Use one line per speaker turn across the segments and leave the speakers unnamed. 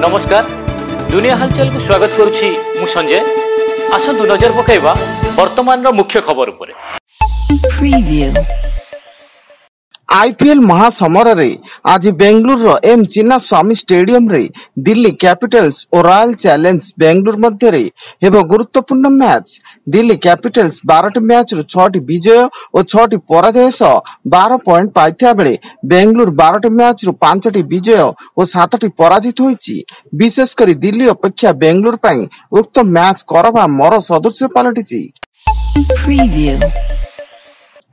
नमस्कार दुनिया हालचाल को स्वागत करुछि मु संजय। आसंतु नजर पकाइबा वर्तमान रो मुख्य खबर उपरे।
आईपीएल महासमर रे आज बेंगलुरु एम चिन्ना स्वामी स्टेडियम रे दिल्ली कैपिटल्स और रॉयल चैलेंज बेंगलुरु मध्य रे हेबो गुरुत्वपूर्ण मैच। दिल्ली कैपिटल्स 12टी मैच रु 6टी विजय और 6टी पराजय सह 12 पॉइंट पाइथिया बेले बेंगलुरु 12टी मैच रु 5टी विजय और 7टी पराजित होईची। विशेष करी दिल्ली अपेक्षा बेंगलुरु पई उक्त मैच करबा मर सदृश पलटिची।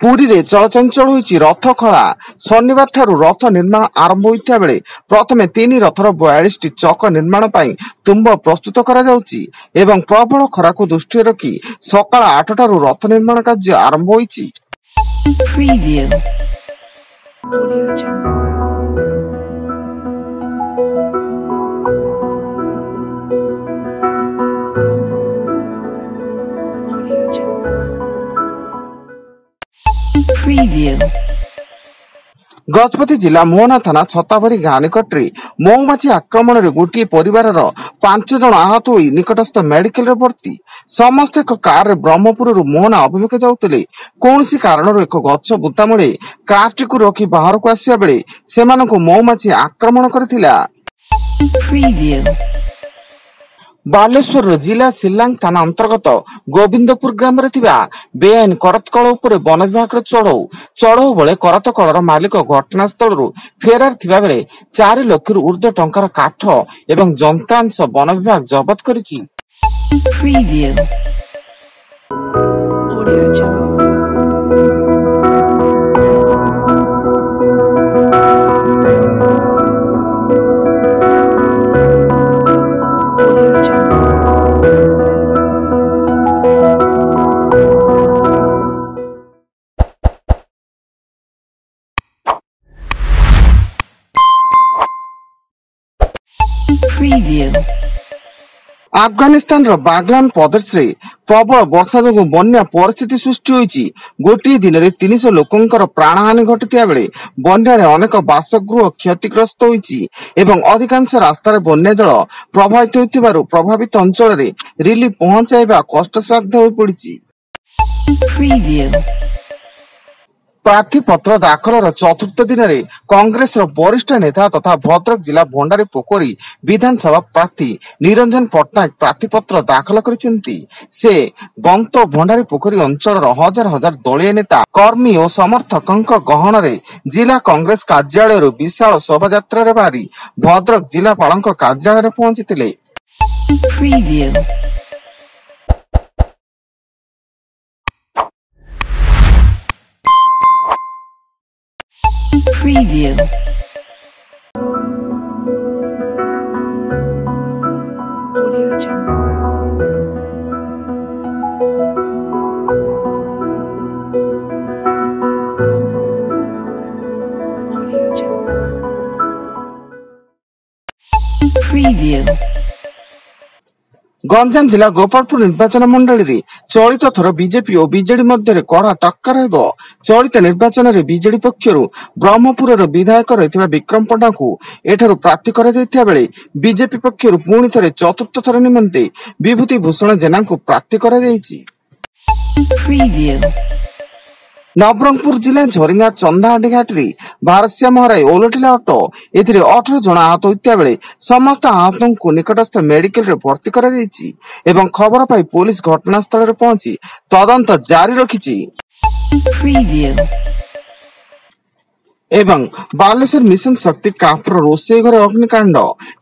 पुरी रे चलचंचल होईची रथ खला। शनिवार ठारू रथ निर्माण आरंभ होइता बेले प्रथमे 3 रथर 42टी चक निर्माण पई तुम्ब प्रस्तुत करा जाउची एवं प्रबल खरा को दृष्टि रखी सकाळ 8 ठारू रथ निर्माण कार्य आरंभ होईची। गजपति जिला मोहना थाना छतावरी गाँ निकटरे मौमाछी आक्रमण रे गोटे परिवार 5 जन आहत होई निकटस्थ मेडिकल रे भर्ती। समस्त एक कार रे ब्रह्मपुर रु मोहना अभिमुखे जाउतले कोनसी कारणर एक गछ बुता मुळे कार टी को रखी बाहर को आसिया बेले सेमानकु मौमाछी आक्रमण करथिला। बालेश्वर जिला सिल्लांग थाना अंतर्गत गोविंदपुर ग्राम रे थिबा बेआईन करतकल उपरे वन विभाग रे चढ़ऊ बेले करतकलर मालिक घटनास्थल रु फेरार थिबा बेले 4 लाख रु ऊर्ध्व टंकार काठ एवं जंत्रांश वन विभाग जबत करिछि। अफगानिस्तान रो बागलान प्रदेश रे प्रबल वर्षा जोगु बन्या परिस्थिति सृष्टि होईची। गोटे दिन रे 300 लोकंकर प्राणहानि घटितिया बेले बन्या रे अनेक बासगृह क्षतिग्रस्त होईची एवं अधिकांश रास्ता रे बन्या जल प्रभावित होइतिबारु प्रभावित अंचल रे रिलीफ पहुंचाइबा कष्टसाध्य होई पड़िची। प्रार्थी पत्र दाखलर चतुर्थ दिन में कांग्रेस वरिष्ठ नेता तथा भद्रक जिला भंडारी पोखरी विधानसभा प्रार्थी निरंजन पट्टनायक प्रार्थी पत्र दाखल करिसेंती। से बंत भंडारी पोखरी अंचल हजार हजार दलीय नेता कर्मी और समर्थकंक गहन रे जिला कांग्रेस कार्यालय विशाल शोभायात्रा रे बाहरी भद्रक जिलापालक कार्यालय रे पहुंचीतिले। गंजाम जिला गोपालपुर निर्वाचन मंडली रे चलित थर बीजेपी और बीजेडी मध्य कड़ा टक्कर हेबो। चलित निर्वाचन रे बीजेडी पक्षरु ब्रह्मपुर विधायक रहितबा विक्रम पण्डा को एठारु प्रार्थी करा जायथिया बेले बीजेपी पक्षरु पुणी थरे चतुर्थ थर निमंते विभूति भूषण जेना को प्रार्थी करा जायछि। नवरंगपुर जिला झरिंगा चंदाहांडी घाट रे भारस्याम हराई ओलटिला ऑटो एथिरे 18 जन आहत होइतिया बेले समस्त आहतों को निकटस्थ मेडिकल रे भर्ती करा जायछि एवं खबर पाई पुलिस घटनास्थल रे पहुंची तदंत जारी रखिछि। एवं बालेश्वर मिशन शक्ति कैंप रोषेई घर अग्निकांड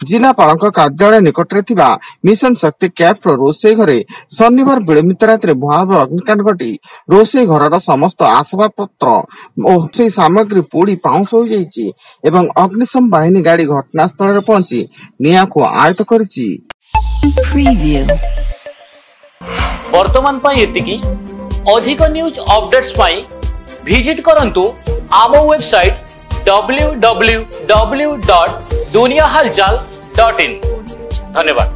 जिलापाल कार्यालय निकटरे थिबा मिशन शक्ति कैंप रोषेई घरे शनिवार विलंबित रात्रि भयावह अग्निकांड घटी रोषेई घर समस्त आसबाबपत्र और रोषेई सामग्री पोड़ी पाउंस हो जाइछि एवं अग्निशम बाहिनी गाड़ी घटनास्थल रे पहुंची निया को आयत्त करिछि।
वर्तमान पाई एतिकी अधिक न्यूज अपडेट्स पाई विजिट करंतु आम वेबसाइट www.duniyahalchal.in। धन्यवाद।